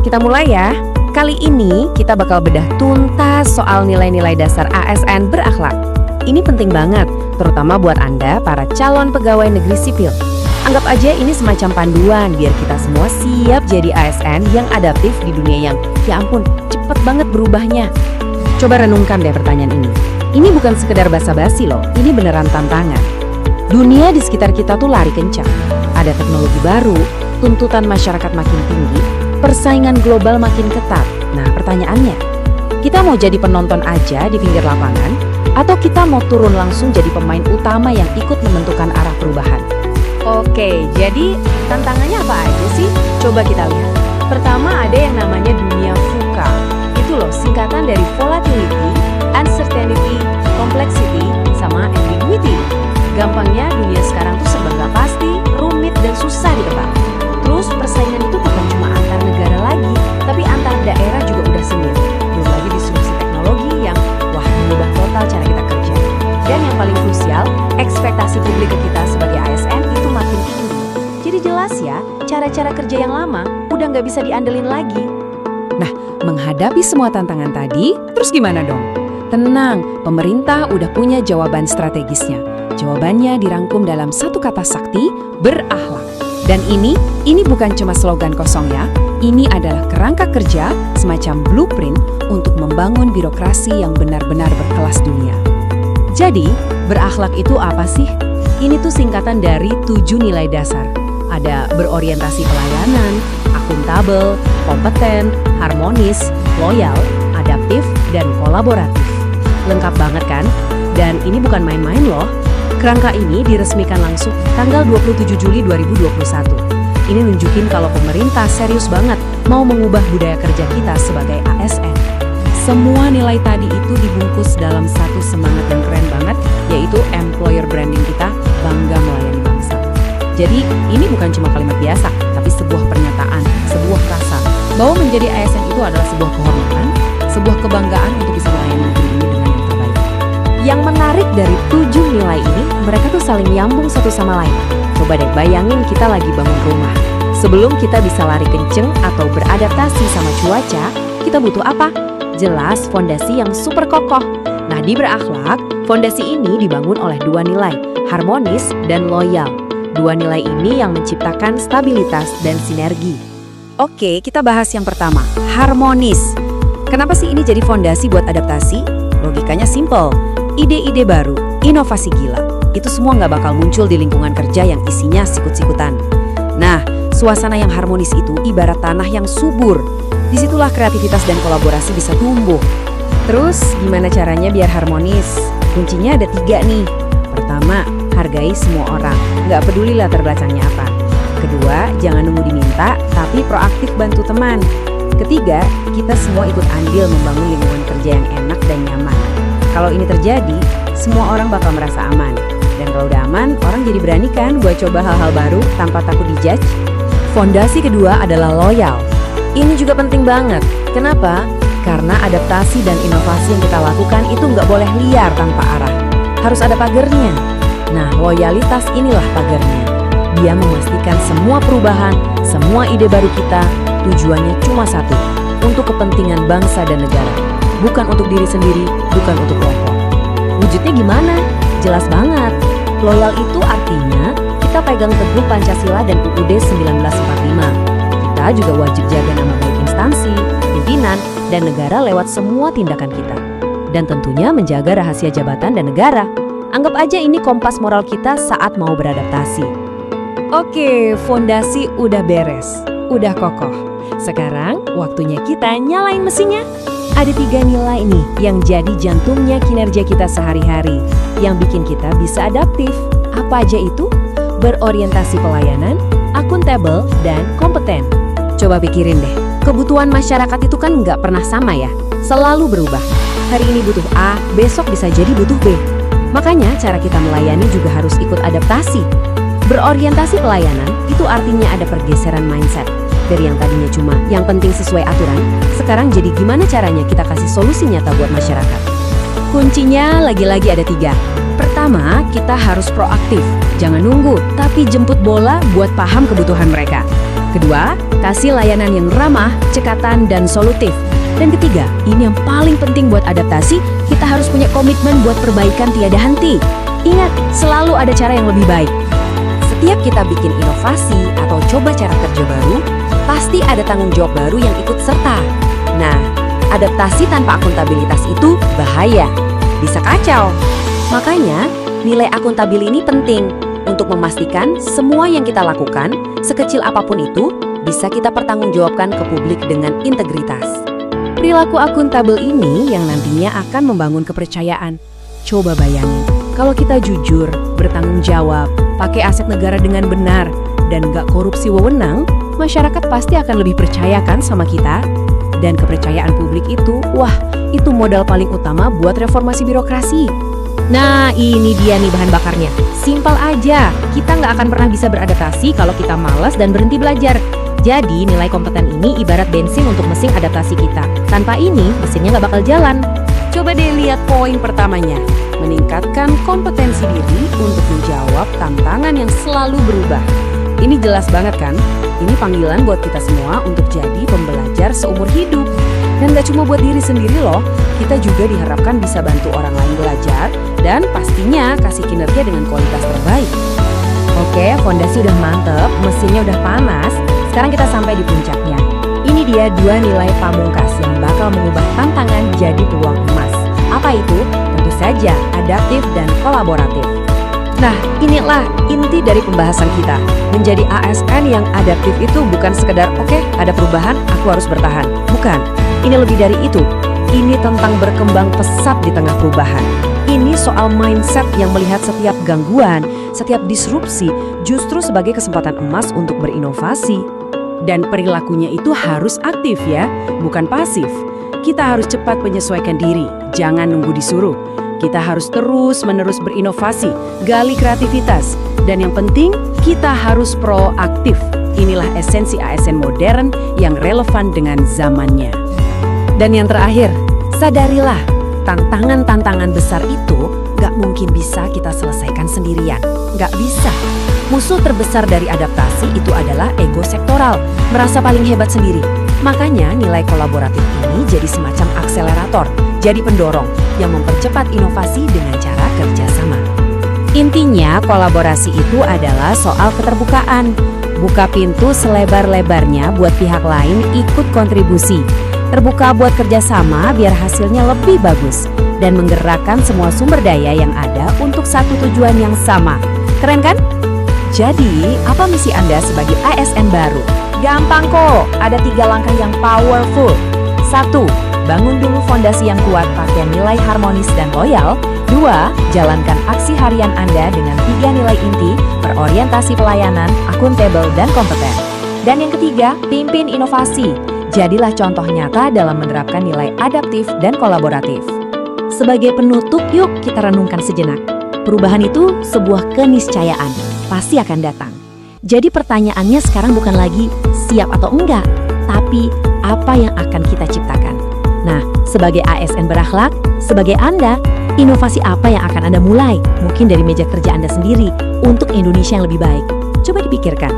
Kita mulai ya. Kali ini kita bakal bedah tuntas soal nilai-nilai dasar ASN berakhlak. Ini penting banget, terutama buat Anda para calon pegawai negeri sipil. Anggap aja ini semacam panduan biar kita semua siap jadi ASN yang adaptif di dunia yang, ya ampun, cepet banget berubahnya. Coba renungkan deh pertanyaan ini. Ini bukan sekedar basa-basi loh, ini beneran tantangan. Dunia di sekitar kita tuh lari kencang. Ada teknologi baru, tuntutan masyarakat makin tinggi, persaingan global makin ketat. Nah, pertanyaannya, kita mau jadi penonton aja di pinggir lapangan, atau kita mau turun langsung jadi pemain utama yang ikut menentukan arah perubahan? Oke, jadi tantangannya apa aja sih? Coba kita lihat. Pertama ada yang namanya dunia VUCA. Itu loh, singkatan dari volatility, uncertainty, complexity, sama ambiguity. Gampangnya dunia sekarang tuh serba nggak pasti, rumit, dan susah ditebak. Terus persaingan itu bukan cuma antar negara lagi, tapi antar daerah juga udah sengit. Belum lagi disrupsi teknologi yang mengubah total cara kita kerja. Dan yang paling krusial, ekspektasi publik ke kita sebagai ASN itu makin tinggi. Jadi jelas ya, cara-cara kerja yang lama udah nggak bisa diandelin lagi. Nah, menghadapi semua tantangan tadi, terus gimana dong? Tenang, pemerintah udah punya jawaban strategisnya. Jawabannya dirangkum dalam satu kata sakti, berakhlak. Dan ini bukan cuma slogan kosong ya. Ini adalah kerangka kerja, semacam blueprint untuk membangun birokrasi yang benar-benar berkelas dunia. Jadi, berakhlak itu apa sih? Ini tuh singkatan dari 7 nilai dasar. Ada berorientasi pelayanan, akuntabel, kompeten, harmonis, loyal, adaptif, dan kolaboratif. Lengkap banget kan? Dan ini bukan main-main loh. Kerangka ini diresmikan langsung tanggal 27 Juli 2021. Ini nunjukin kalau pemerintah serius banget mau mengubah budaya kerja kita sebagai ASN. Semua nilai tadi itu dibungkus dalam satu semangat yang keren banget, yaitu employer branding kita, bangga melayani bangsa. Jadi ini bukan cuma kalimat biasa, tapi sebuah pernyataan, sebuah rasa bahwa menjadi ASN itu adalah sebuah kehormatan, sebuah kebanggaan untuk bisa melayani negeri ini dengan yang terbaik. Yang menarik dari 7 nilai ini, mereka tuh saling nyambung satu sama lain. Coba deh bayangin kita lagi bangun rumah. Sebelum kita bisa lari kenceng atau beradaptasi sama cuaca, kita butuh apa? Jelas fondasi yang super kokoh. Nah, di berakhlak, fondasi ini dibangun oleh 2 nilai, harmonis dan loyal. 2 nilai ini yang menciptakan stabilitas dan sinergi. Oke, kita bahas yang pertama, harmonis. Kenapa sih ini jadi fondasi buat adaptasi? Logikanya simple. Ide-ide baru, inovasi gila, itu semua nggak bakal muncul di lingkungan kerja yang isinya sikut-sikutan. Nah, suasana yang harmonis itu ibarat tanah yang subur. Disitulah kreativitas dan kolaborasi bisa tumbuh. Terus, gimana caranya biar harmonis? Kuncinya ada 3 nih. Pertama, hargai semua orang, nggak peduli latar belakangnya apa. Kedua, jangan nunggu diminta, tapi proaktif bantu teman. Ketiga, kita semua ikut andil membangun lingkungan kerja yang enak dan nyaman. Kalau ini terjadi, semua orang bakal merasa aman. Dan kalau udah aman, orang jadi berani kan buat coba hal-hal baru tanpa takut dijudge. Fondasi kedua adalah loyal. Ini juga penting banget. Kenapa? Karena adaptasi dan inovasi yang kita lakukan itu nggak boleh liar tanpa arah. Harus ada pagernya. Nah, loyalitas inilah pagernya. Dia memastikan semua perubahan, semua ide baru kita, tujuannya cuma satu, untuk kepentingan bangsa dan negara. Bukan untuk diri sendiri, bukan untuk kelompok. Wujudnya gimana? Jelas banget. Loyal itu artinya kita pegang teguh Pancasila dan UUD 1945. Kita juga wajib jaga nama baik instansi, pimpinan, dan negara lewat semua tindakan kita. Dan tentunya menjaga rahasia jabatan dan negara. Anggap aja ini kompas moral kita saat mau beradaptasi. Oke, fondasi udah beres, udah kokoh. Sekarang waktunya kita nyalain mesinnya. Ada 3 nilai nih yang jadi jantungnya kinerja kita sehari-hari, yang bikin kita bisa adaptif. Apa aja itu? Berorientasi pelayanan, akuntabel, dan kompeten. Coba pikirin deh, kebutuhan masyarakat itu kan nggak pernah sama ya, selalu berubah. Hari ini butuh A, besok bisa jadi butuh B. Makanya cara kita melayani juga harus ikut adaptasi. Berorientasi pelayanan itu artinya ada pergeseran mindset. Dari yang tadinya cuma yang penting sesuai aturan, sekarang jadi gimana caranya kita kasih solusi nyata buat masyarakat. Kuncinya lagi-lagi ada 3. Pertama, kita harus proaktif. Jangan nunggu, tapi jemput bola buat paham kebutuhan mereka. Kedua, kasih layanan yang ramah, cekatan, dan solutif. Dan ketiga, ini yang paling penting buat adaptasi, kita harus punya komitmen buat perbaikan tiada henti. Ingat, selalu ada cara yang lebih baik. Setiap kita bikin inovasi atau coba cara kerja baru, pasti ada tanggung jawab baru yang ikut serta. Nah, adaptasi tanpa akuntabilitas itu bahaya, bisa kacau. Makanya, nilai akuntabel ini penting untuk memastikan semua yang kita lakukan, sekecil apapun itu, bisa kita pertanggungjawabkan ke publik dengan integritas. Perilaku akuntabel ini yang nantinya akan membangun kepercayaan. Coba bayangin, kalau kita jujur, bertanggung jawab, pakai aset negara dengan benar, dan gak korupsi wewenang, masyarakat pasti akan lebih percayakan sama kita. Dan kepercayaan publik itu, wah, itu modal paling utama buat reformasi birokrasi. Nah, ini dia nih bahan bakarnya. Simpel aja, kita nggak akan pernah bisa beradaptasi kalau kita malas dan berhenti belajar. Jadi, nilai kompeten ini ibarat bensin untuk mesin adaptasi kita. Tanpa ini, mesinnya nggak bakal jalan. Coba deh lihat poin pertamanya. Meningkatkan kompetensi diri untuk menjawab tantangan yang selalu berubah. Ini jelas banget kan? Ini panggilan buat kita semua untuk jadi pembelajar seumur hidup. Dan gak cuma buat diri sendiri loh, kita juga diharapkan bisa bantu orang lain belajar dan pastinya kasih kinerja dengan kualitas terbaik. Oke, fondasi udah mantep, mesinnya udah panas, sekarang kita sampai di puncaknya. Ini dia 2 nilai pamungkas yang bakal mengubah tantangan jadi peluang emas. Apa itu? Tentu saja adaptif dan kolaboratif. Nah, inilah inti dari pembahasan kita. Menjadi ASN yang adaptif itu bukan sekedar oke, ada perubahan, aku harus bertahan. Bukan, ini lebih dari itu. Ini tentang berkembang pesat di tengah perubahan. Ini soal mindset yang melihat setiap gangguan, setiap disrupsi justru sebagai kesempatan emas untuk berinovasi. Dan perilakunya itu harus aktif ya, bukan pasif. Kita harus cepat menyesuaikan diri, jangan nunggu disuruh. Kita harus terus-menerus berinovasi, gali kreativitas. Dan yang penting, kita harus proaktif. Inilah esensi ASN modern yang relevan dengan zamannya. Dan yang terakhir, sadarilah, tantangan-tantangan besar itu gak mungkin bisa kita selesaikan sendirian. Gak bisa. Musuh terbesar dari adaptasi itu adalah ego sektoral, merasa paling hebat sendiri. Makanya nilai kolaboratif ini jadi semacam akselerator, jadi pendorong yang mempercepat inovasi dengan cara kerjasama. Intinya kolaborasi itu adalah soal keterbukaan. Buka pintu selebar-lebarnya buat pihak lain ikut kontribusi. Terbuka buat kerjasama biar hasilnya lebih bagus. Dan menggerakkan semua sumber daya yang ada untuk satu tujuan yang sama. Keren kan? Jadi, apa misi Anda sebagai ASN baru? Gampang kok, ada 3 langkah yang powerful. 1. Bangun dulu fondasi yang kuat pakai nilai harmonis dan loyal. 2. Jalankan aksi harian Anda dengan 3 nilai inti, berorientasi pelayanan, akuntabel, dan kompeten. Dan yang ketiga, pimpin inovasi. Jadilah contoh nyata dalam menerapkan nilai adaptif dan kolaboratif. Sebagai penutup, yuk kita renungkan sejenak. Perubahan itu sebuah keniscayaan, pasti akan datang. Jadi pertanyaannya sekarang bukan lagi siap atau enggak, tapi apa yang akan kita ciptakan. Nah, sebagai ASN berakhlak, sebagai Anda, inovasi apa yang akan Anda mulai? Mungkin dari meja kerja Anda sendiri untuk Indonesia yang lebih baik. Coba dipikirkan.